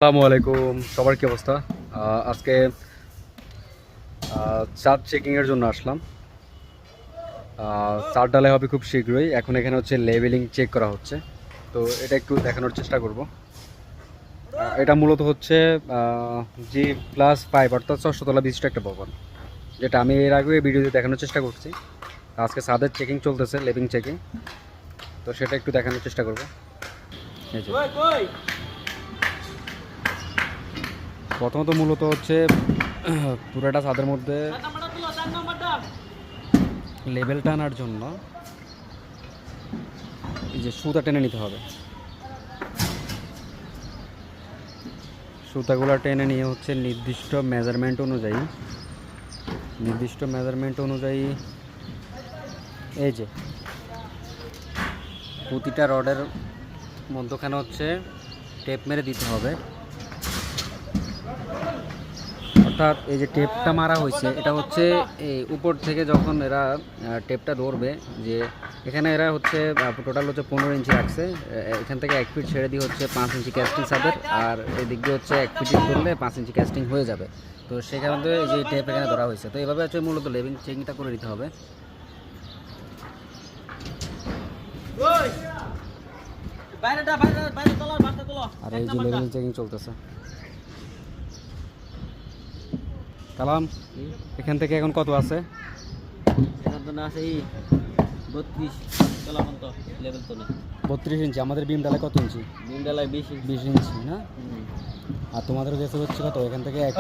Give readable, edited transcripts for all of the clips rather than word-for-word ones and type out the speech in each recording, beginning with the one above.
আসসালামু আলাইকুম, সবার কি অবস্থা? আজকে চাঁদ চেকিংয়ের জন্য আসলাম। চাঁদ ডালাই হবে খুব শীঘ্রই। এখন এখানে হচ্ছে লেভেলিং চেক করা হচ্ছে, তো এটা একটু দেখানোর চেষ্টা করব। এটা মূলত হচ্ছে G+5 অর্থাৎ 600 তলা বিশিষ্ট একটা ভবন, যেটা আমি এর আগে ভিডিওতে দেখানোর চেষ্টা করছি। আজকে ছাদের চেকিং চলতেছে, লেভিং চেকিং, তো সেটা একটু দেখানোর চেষ্টা করব। এই যে প্রথমত মূলত হচ্ছে পুরোটা ছাদের মধ্যে লেবেল টানার জন্য এই যে সুতা টেনে নিতে হবে। সুতাগুলো টেনে নিয়ে হচ্ছে নির্দিষ্ট মেজারমেন্ট অনুযায়ী এই যে প্রতিটা রডের মধ্যখানে হচ্ছে টেপ মেরে দিতে হবে। অর্থাৎ এই যে টেপটা মারা হয়েছে, এটা হচ্ছে এই উপর থেকে যখন এরা টেপটা ধরবে, যে এখানে এরা হচ্ছে টোটাল হচ্ছে 15 ইঞ্চি রাখছে। এখান থেকে 1 ফিট ছেড়ে দিয়ে হচ্ছে 5 ইঞ্চি ক্যাস্টিং ছাদের, আর এদিক দিয়ে হচ্ছে 1 ফিট ধরলে 5 ইঞ্চি ক্যাস্টিং হয়ে যাবে। তো সেখানে এই যে টেপ এখানে ধরা হয়েছে, তো এইভাবে হচ্ছে মূলত লেভিং চেকিংটা করে দিতে হবে। আর এই যে লেভিং চেকিং চলতেছে। কালাম, এখান থেকে এখন কত আছে? এখান তো না আছে 32 তলা পর্যন্ত লেভেল তো না। 32 ইঞ্চি। আমাদের বিম ডালাই কত ইঞ্চি? বিম ডালাই 20 ইঞ্চি না? আর তোমাদের গেছে হচ্ছে কত? এখান থেকে 1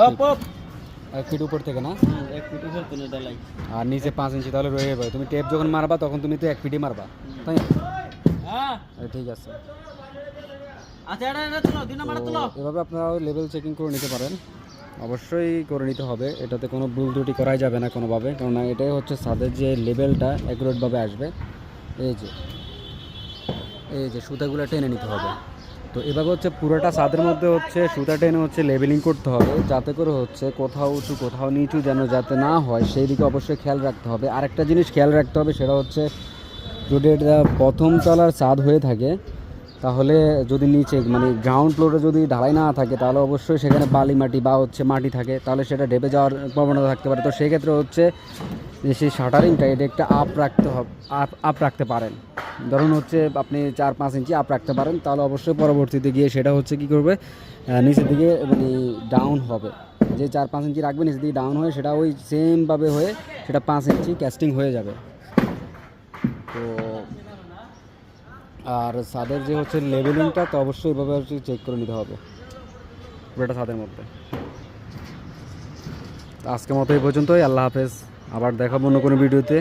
ফিট উপর থেকে না? 1 ফিট উপর তো ডালাই, আর নিচে 5 ইঞ্চি, তাহলে রয়ে যাবে। তুমি টেপ যখন মারবা তখন তুমি তো 1 ফিটই মারবা, তাই না? হ্যাঁ ঠিক আছে। আচ্ছা এটা তুলো, 2 নাম্বারটা তুলো। এভাবে আপনারা লেভেল চেকিং করে নিতে পারেন, অবশ্যই করে নিতে হবে। এটাতে কোনো ভুল ত্রুটি করাই যাবে না কোনোভাবে, কেননা এটাই হচ্ছে ছাদের যে লেভেলটা অ্যাকুরেটভাবে আসবে। এই যে সুতাগুলো টেনে নিতে হবে। তো এভাবে হচ্ছে পুরোটা ছাদের মধ্যে হচ্ছে সুতা টেনে হচ্ছে লেভেলিং করতে হবে, যাতে করে হচ্ছে কোথাও উঁচু কোথাও নিচু যেন যাতে না হয় সেই দিকে অবশ্যই খেয়াল রাখতে হবে। আরেকটা জিনিস খেয়াল রাখতে হবে, সেটা হচ্ছে যদি এটা প্রথম তলার ছাদ হয়ে থাকে, তাহলে যদি নিচে মানে গ্রাউন্ড ফ্লোরে যদি ঢালাই না থাকে, তাহলে অবশ্যই সেখানে বালি মাটি বা হচ্ছে মাটি থাকে, তাহলে সেটা ঢেপে যাওয়ার প্রবণতা থাকতে পারে। তো সেই ক্ষেত্রে হচ্ছে সেই শাটারিংটা এটা একটা আপ রাখতে পারেন। ধরুন হচ্ছে আপনি 4-5 ইঞ্চি আপ রাখতে পারেন, তাহলে অবশ্যই পরবর্তীতে গিয়ে সেটা হচ্ছে কী করবে, নিচের দিকে মানে ডাউন হবে। যে 4-5 ইঞ্চি রাখবে নিচের দিকে ডাউন হয়ে সেটা ওই সেমভাবে হয়ে সেটা 5 ইঞ্চি ক্যাস্টিং হয়ে যাবে। তো আর ছাদের যে হচ্ছে লেভেলিংটা তো অবশ্যই এভাবে হচ্ছে চেক করে নিতে হবে পুরোটা ছাদের মধ্যে। আজকের মতো এই পর্যন্তই। আল্লাহ হাফেজ, আবার দেখাবো অন্য কোনো ভিডিওতে।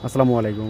আসসালামু আলাইকুম।